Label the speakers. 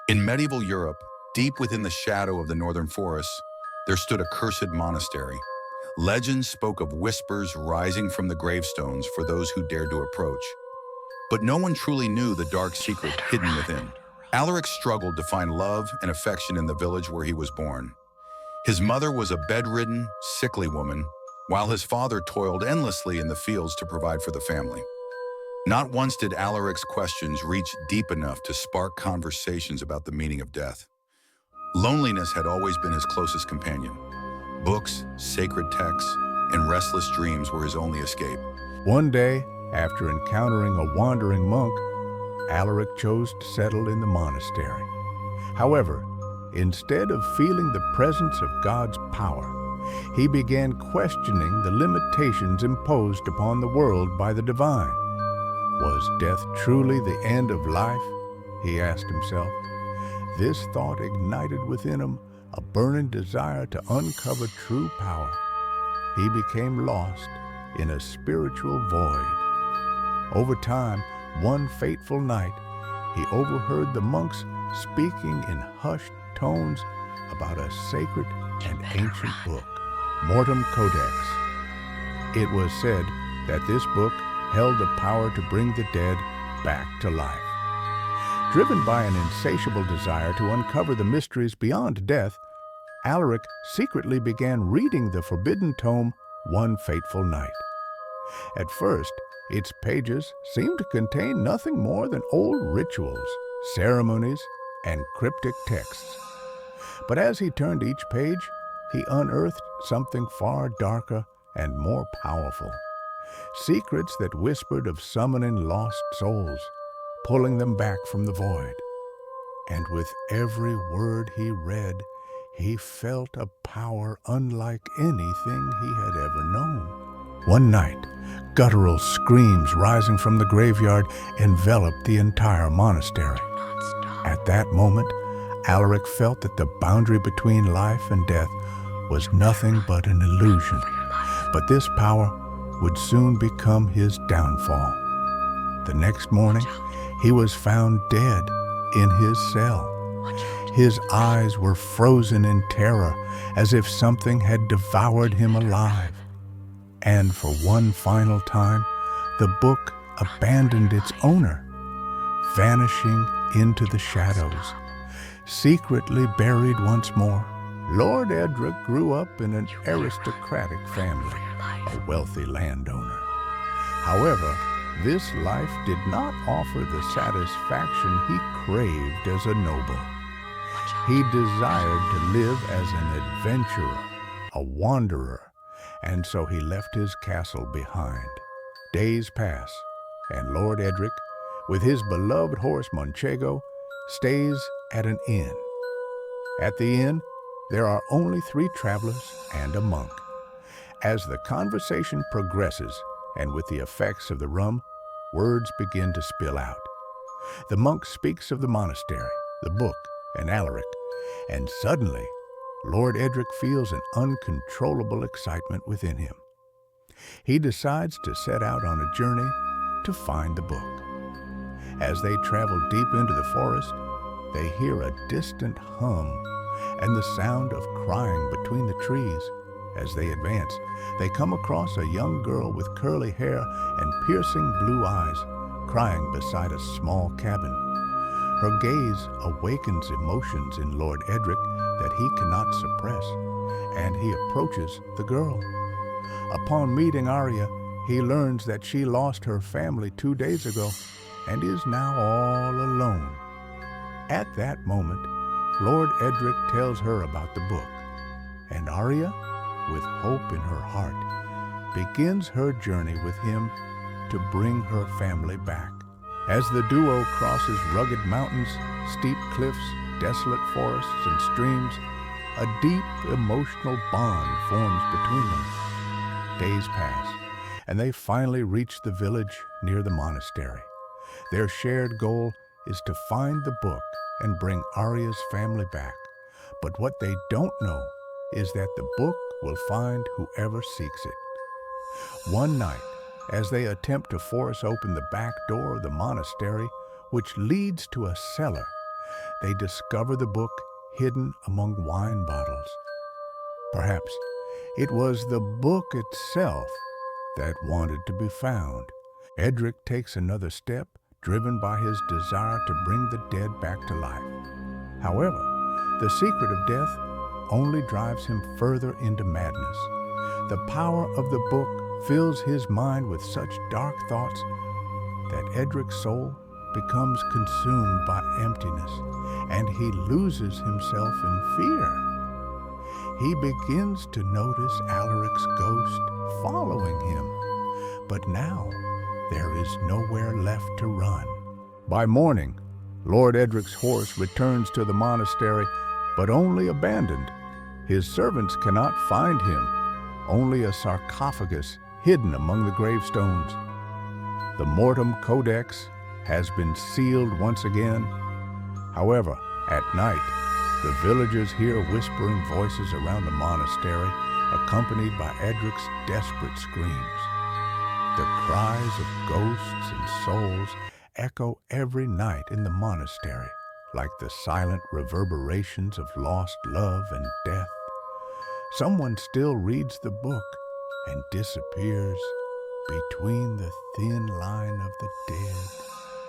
Speaker 1: In medieval Europe, deep within the shadow of the northern forests, there stood a cursed monastery. Legends spoke of whispers rising from the gravestones for those who dared to approach. But no one truly knew the dark secret hidden within. Alaric struggled to find love and affection in the village where he was born. His mother was a bedridden, sickly woman, while his father toiled endlessly in the fields to provide for the family. Not once did Alaric's questions reach deep enough to spark conversations about the meaning of death. Loneliness had always been his closest companion. Books, sacred texts, and restless dreams were his only escape.
Speaker 2: One day, after encountering a wandering monk, Alaric chose to settle in the monastery. However, instead of feeling the presence of God's power, he began questioning the limitations imposed upon the world by the divine. Was death truly the end of life? He asked himself. This thought ignited within him a burning desire to uncover true power. He became lost in a spiritual void. Over time, one fateful night, he overheard the monks speaking in hushed tones about a sacred and ancient book, Mortem Codex. It was said that this book held the power to bring the dead back to life. Driven by an insatiable desire to uncover the mysteries beyond death, Alaric secretly began reading the forbidden tome one fateful night. At first, its pages seemed to contain nothing more than old rituals, ceremonies, and cryptic texts. But as he turned each page, he unearthed something far darker and more powerful. Secrets that whispered of summoning lost souls, pulling them back from the void. And with every word he read, he felt a power unlike anything he had ever known. One night, guttural screams rising from the graveyard enveloped the entire monastery. At that moment, Alaric felt that the boundary between life and death was nothing but an illusion. But this power would soon become his downfall. The next morning, he was found dead in his cell. His eyes were frozen in terror, as if something had devoured him alive. And for one final time, the book abandoned its owner, vanishing into the shadows. Secretly buried once more, Lord Edric grew up in an aristocratic family, a wealthy landowner. However, this life did not offer the satisfaction he craved as a noble. He desired to live as an adventurer, a wanderer, and so he left his castle behind. Days pass, and Lord Edric, with his beloved horse Manchego, stays at an inn. At the inn, there are only 3 travelers and a monk. As the conversation progresses, and with the effects of the rum, words begin to spill out. The monk speaks of the monastery, the book, and Alaric, and suddenly, Lord Edric feels an uncontrollable excitement within him. He decides to set out on a journey to find the book. As they travel deep into the forest, they hear a distant hum and the sound of crying between the trees. As they advance, they come across a young girl with curly hair and piercing blue eyes, crying beside a small cabin. Her gaze awakens emotions in Lord Edric that he cannot suppress, and he approaches the girl. Upon meeting Arya, he learns that she lost her family 2 days ago and is now all alone. At that moment, Lord Edric tells her about the book, and Arya, with hope in her heart, begins her journey with him to bring her family back. As the duo crosses rugged mountains, steep cliffs, desolate forests, and streams, a deep emotional bond forms between them. Days pass, and they finally reach the village near the monastery. Their shared goal is to find the book and bring Arya's family back. But what they don't know is that the book will find whoever seeks it. One night, as they attempt to force open the back door of the monastery, which leads to a cellar, they discover the book hidden among wine bottles. Perhaps it was the book itself that wanted to be found. Edric takes another step, driven by his desire to bring the dead back to life. However, the secret of death only drives him further into madness. The power of the book fills his mind with such dark thoughts that Edric's soul becomes consumed by emptiness, and he loses himself in fear. He begins to notice Alaric's ghost following him, but now there is nowhere left to run. By morning, Lord Edric's horse returns to the monastery, but only abandoned. His servants cannot find him, only a sarcophagus hidden among the gravestones. The Mortem Codex has been sealed once again. However, at night, the villagers hear whispering voices around the monastery, accompanied by Edric's desperate screams. The cries of ghosts and souls echo every night in the monastery, like the silent reverberations of lost love and death. Someone still reads the book and disappears between the thin line of the dead.